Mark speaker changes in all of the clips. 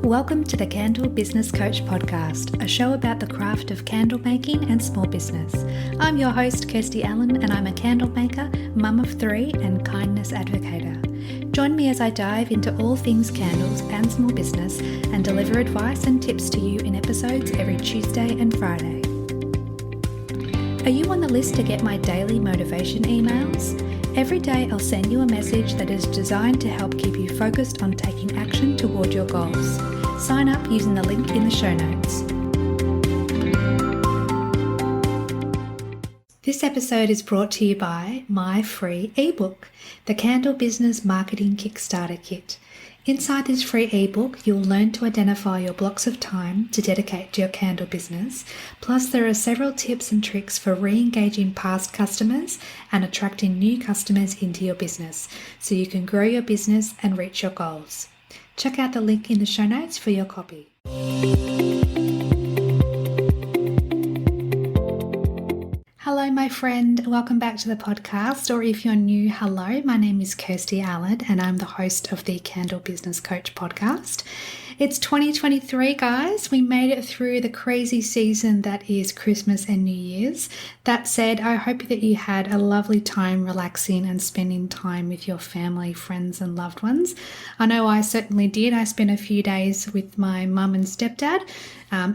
Speaker 1: Welcome to the Candle Business Coach Podcast, a show about the craft of candle making and small business. I'm your host, Kirsty Allen, and I'm a candle maker, mum of three, and kindness advocator. Join me as I dive into all things candles and small business and deliver advice and tips to you in episodes every Tuesday and Friday. Are you on the list to get my daily motivation emails? Every day I'll send you a message that is designed to help keep you focused on taking action toward your goals. Sign up using the link in the show notes. This episode is brought to you by my free ebook, The Candle Business Marketing Kickstarter Kit. Inside this free ebook, you'll learn to identify your blocks of time to dedicate to your candle business. Plus, there are several tips and tricks for re-engaging past customers and attracting new customers into your business so you can grow your business and reach your goals. Check out the link in the show notes for your copy. Hello, my friend. Welcome back to the podcast. Or if you're new, hello. My name is Kirsty Allen and I'm the host of the Candle Business Coach podcast. It's 2023, guys. We made it through the crazy season that is Christmas and New Year's. That said, I hope that you had a lovely time relaxing and spending time with your family, friends, and loved ones. I know I certainly did. I spent a few days with my mum and stepdad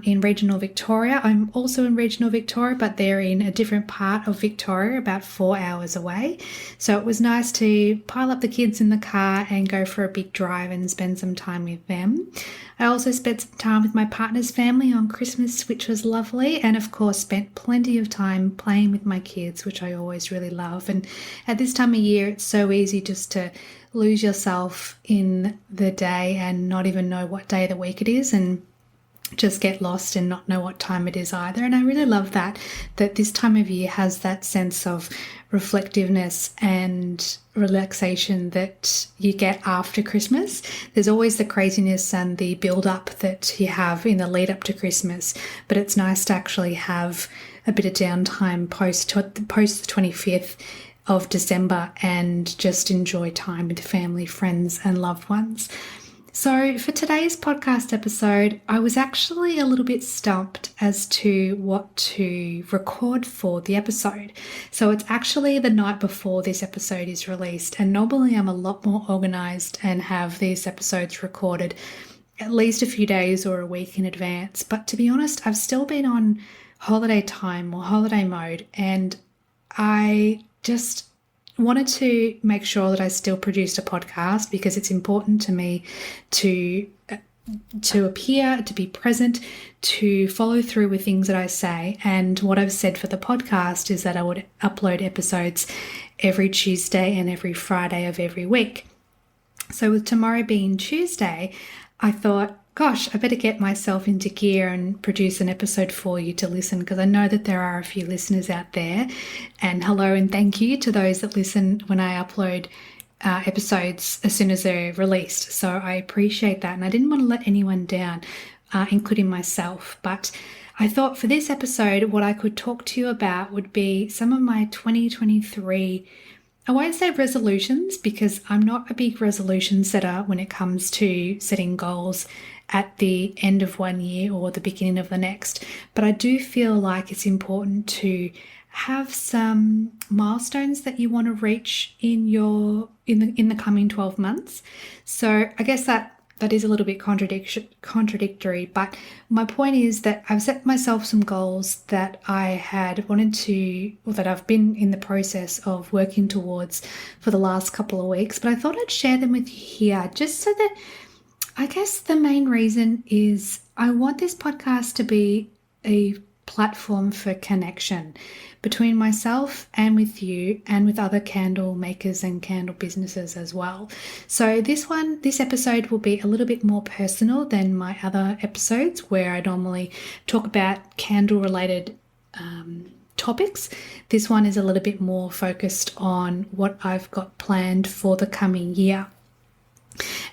Speaker 1: in regional Victoria. I'm also in regional Victoria, but they're in a different part of Victoria, about 4 hours away. So it was nice to pile up the kids in the car and go for a big drive and spend some time with them. I also spent some time with my partner's family on Christmas, which was lovely, and of course spent plenty of time playing with my kids, which I always really love. And at this time of year, it's so easy just to lose yourself in the day and not even know what day of the week it is, and just get lost and not know what time it is either. And I really love that this time of year has that sense of reflectiveness and relaxation that you get after Christmas. There's always the craziness and the build up that you have in the lead up to Christmas, but it's nice to actually have a bit of downtime post the 25th of December and just enjoy time with family, friends, and loved ones. So for today's podcast episode, I was actually a little bit stumped as to what to record for the episode. So it's actually the night before this episode is released, and normally I'm a lot more organized and have these episodes recorded at least a few days or a week in advance. But to be honest, I've still been on holiday time or holiday mode, and I just wanted to make sure that I still produced a podcast because it's important to me to appear, to be present, to follow through with things that I say. And what I've said for the podcast is that I would upload episodes every Tuesday and every Friday of every week. So with tomorrow being Tuesday, I thought, gosh, I better get myself into gear and produce an episode for you to listen, because I know that there are a few listeners out there. And hello and thank you to those that listen when I upload episodes as soon as they're released. So I appreciate that. And I didn't want to let anyone down, including myself. But I thought for this episode, what I could talk to you about would be some of my 2023, I won't say resolutions, because I'm not a big resolution setter when it comes to setting goals at the end of one year or the beginning of the next. But I do feel like it's important to have some milestones that you want to reach in the coming 12 months. So I guess that is a little bit contradictory, but my point is that I've set myself some goals that I had wanted to, or that I've been in the process of working towards for the last couple of weeks, but I thought I'd share them with you here, just so that, I guess the main reason is I want this podcast to be a platform for connection between myself and with you and with other candle makers and candle businesses as well. So this episode will be a little bit more personal than my other episodes where I normally talk about candle related topics. This one is a little bit more focused on what I've got planned for the coming year.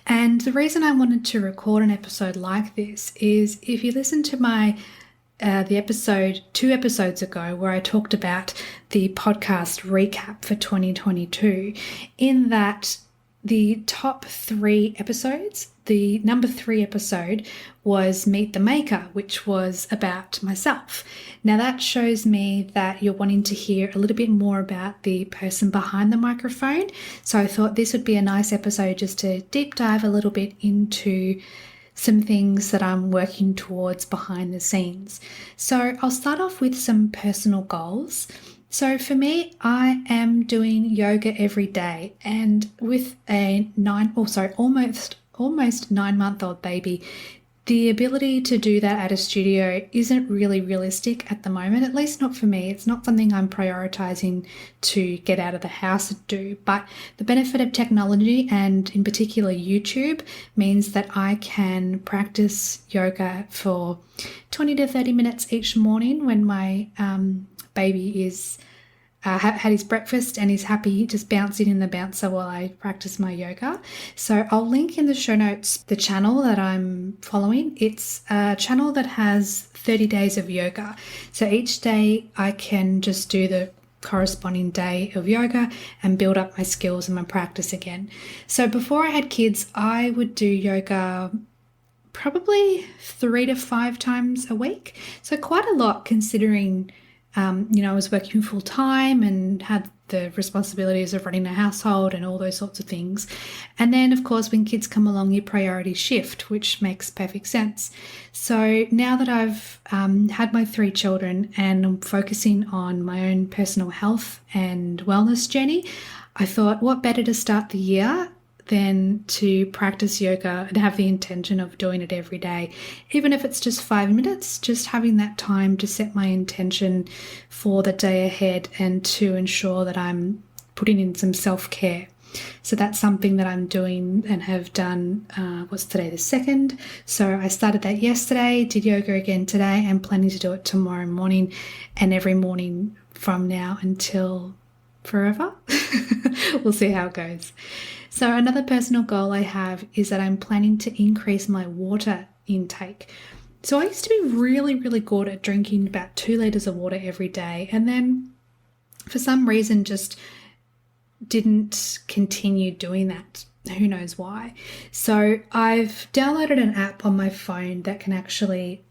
Speaker 1: And the reason I wanted to record an episode like this is if you listen to the episode 2 episodes ago where I talked about the podcast recap for 2022, in that the top 3 episodes. The number 3 episode was Meet the Maker, which was about myself. Now that shows me that you're wanting to hear a little bit more about the person behind the microphone. So I thought this would be a nice episode just to deep dive a little bit into some things that I'm working towards behind the scenes. So I'll start off with some personal goals. So for me, I am doing yoga every day, and with a almost 9-month-old baby, the ability to do that at a studio isn't really realistic at the moment, at least not for me. It's not something I'm prioritizing to get out of the house and do, but the benefit of technology, and in particular YouTube, means that I can practice yoga for 20 to 30 minutes each morning when my baby is had his breakfast and is happy just bouncing in the bouncer while I practice my yoga. So I'll link in the show notes the channel that I'm following. It's a channel that has 30 days of yoga. So each day I can just do the corresponding day of yoga and build up my skills and my practice again. So before I had kids, I would do yoga probably 3 to 5 times a week. So quite a lot considering I was working full time and had the responsibilities of running a household and all those sorts of things. And then, of course, when kids come along, your priorities shift, which makes perfect sense. So now that I've had my 3 children and I'm focusing on my own personal health and wellness journey, I thought, what better to start the year than to practice yoga and have the intention of doing it every day. Even if it's just 5 minutes, just having that time to set my intention for the day ahead and to ensure that I'm putting in some self-care. So that's something that I'm doing and have done, what's today, the 2nd? So I started that yesterday, did yoga again today, and planning to do it tomorrow morning and every morning from now until forever. We'll see how it goes. So another personal goal I have is that I'm planning to increase my water intake. So I used to be really, really good at drinking about 2 liters of water every day, and then for some reason just didn't continue doing that. Who knows why? So I've downloaded an app on my phone that can actually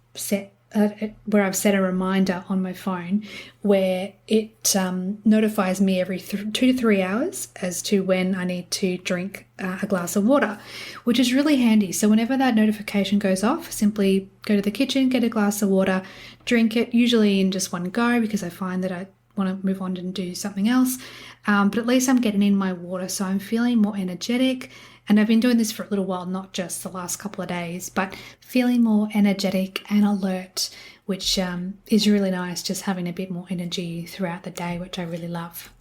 Speaker 1: where I've set a reminder on my phone where it notifies me every 2 to 3 hours as to when I need to drink a glass of water, which is really handy. So whenever that notification goes off, simply go to the kitchen, get a glass of water, drink it, usually in just one go because I find that I want to move on and do something else. But at least I'm getting in my water, so I'm feeling more energetic. And I've been doing this for a little while, not just the last couple of days, but feeling more energetic and alert, which is really nice, just having a bit more energy throughout the day, which I really love.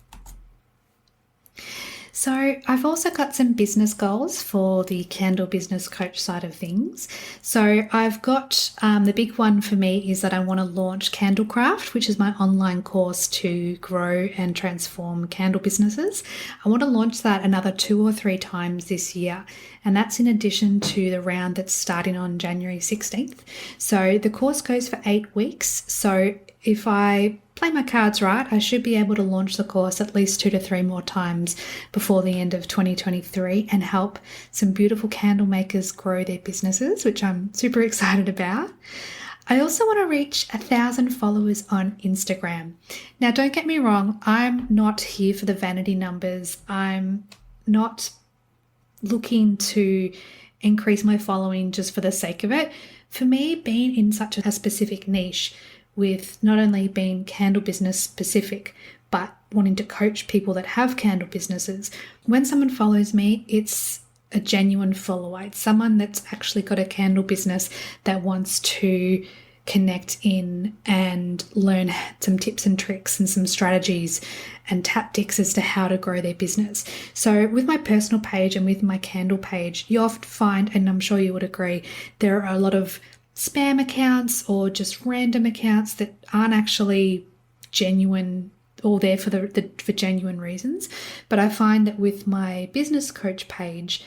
Speaker 1: So I've also got some business goals for the Candle Business Coach side of things. So I've got the big one for me is that I want to launch Candlecraft, which is my online course to grow and transform candle businesses. I want to launch that another 2 or 3 times this year. And that's in addition to the round that's starting on January 16th. So the course goes for 8 weeks. So if I play my cards right, I should be able to launch the course at least 2 to 3 more times before the end of 2023 and help some beautiful candle makers grow their businesses, which I'm super excited about. I also want to reach 1,000 followers on Instagram. Now, don't get me wrong, I'm not here for the vanity numbers. I'm not looking to increase my following just for the sake of it. For me, being in such a specific niche, with not only being candle business specific, but wanting to coach people that have candle businesses, when someone follows me, it's a genuine follower. It's someone that's actually got a candle business that wants to connect in and learn some tips and tricks and some strategies and tactics as to how to grow their business. So with my personal page and with my candle page, you often find, and I'm sure you would agree, there are a lot of spam accounts or just random accounts that aren't actually genuine or there for genuine reasons. But I find that with my business coach page,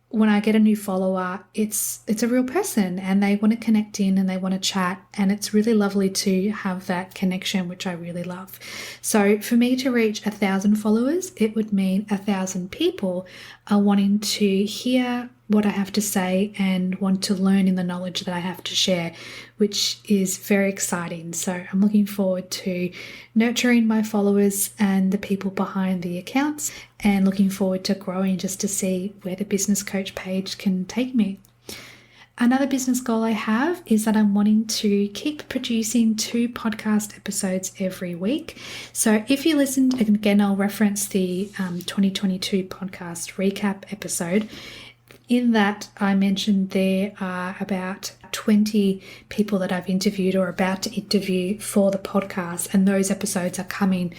Speaker 1: when I get a new follower, it's a real person and they want to connect in and they want to chat, and it's really lovely to have that connection, which I really love. So for me to reach 1,000 followers, it would mean 1,000 people are wanting to hear what I have to say and want to learn in the knowledge that I have to share, which is very exciting. So I'm looking forward to nurturing my followers and the people behind the accounts, and looking forward to growing just to see where the business coach page can take me. Another business goal I have is that I'm wanting to keep producing 2 podcast episodes every week. So if you listened, again, I'll reference the 2022 podcast recap episode. In that, I mentioned there are about 20 people that I've interviewed or about to interview for the podcast, and those episodes are coming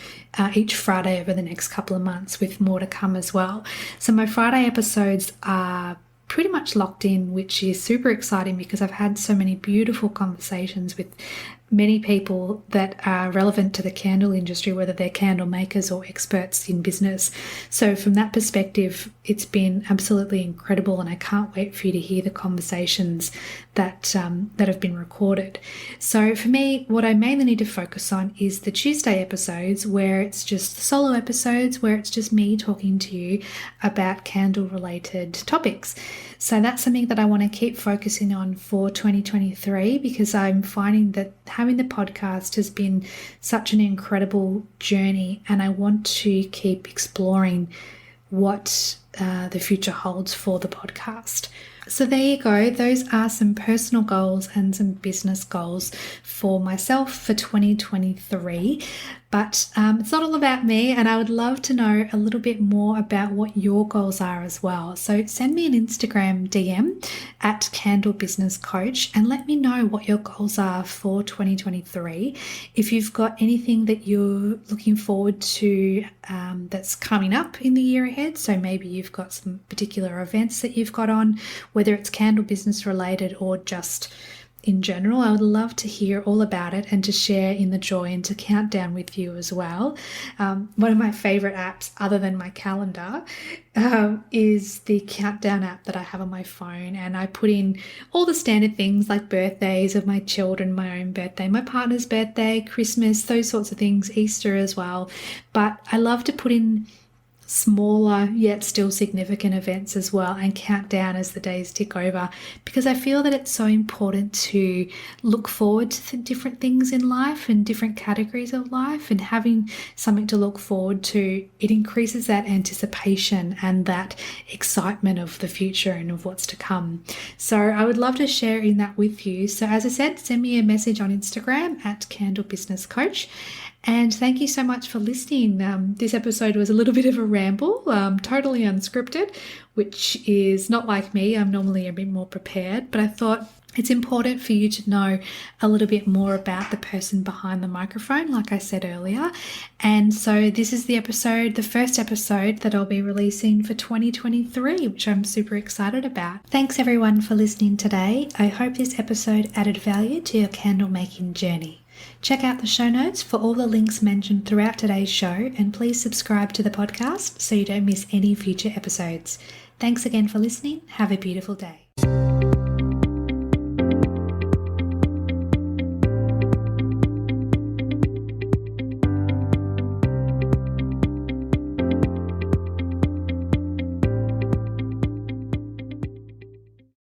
Speaker 1: each Friday over the next couple of months, with more to come as well. So my Friday episodes are pretty much locked in, which is super exciting because I've had so many beautiful conversations with many people that are relevant to the candle industry, whether they're candle makers or experts in business. So from that perspective, it's been absolutely incredible, and I can't wait for you to hear the conversations that have been recorded. So for me, what I mainly need to focus on is the Tuesday episodes, where it's just solo episodes, where it's just me talking to you about candle related topics. So that's something that I want to keep focusing on for 2023, because I'm finding that having the podcast has been such an incredible journey, and I want to keep exploring what the future holds for the podcast. So there you go. Those are some personal goals and some business goals for myself for 2023. But it's not all about me, and I would love to know a little bit more about what your goals are as well. So send me an Instagram DM at Candle Business Coach and let me know what your goals are for 2023. If you've got anything that you're looking forward to that's coming up in the year ahead, so maybe you've got some particular events that you've got on, whether it's candle business related or just in general, I would love to hear all about it and to share in the joy and to count down with you as well. One of my favorite apps, other than my calendar, is the countdown app that I have on my phone, and I put in all the standard things like birthdays of my children, my own birthday, my partner's birthday, Christmas, those sorts of things, Easter as well. But I love to put in smaller yet still significant events as well and count down as the days tick over, because I feel that it's so important to look forward to different things in life and different categories of life, and having something to look forward to, it increases that anticipation and that excitement of the future and of what's to come. So I would love to share in that with you. So as I said, send me a message on Instagram at Candle Business Coach. And thank you so much for listening. This episode was a little bit of a ramble, totally unscripted, which is not like me. I'm normally a bit more prepared, but I thought it's important for you to know a little bit more about the person behind the microphone, like I said earlier. And so this is the episode, the first episode that I'll be releasing for 2023, which I'm super excited about. Thanks everyone for listening today. I hope this episode added value to your candle making journey. Check out the show notes for all the links mentioned throughout today's show, and please subscribe to the podcast so you don't miss any future episodes. Thanks again for listening. Have a beautiful day.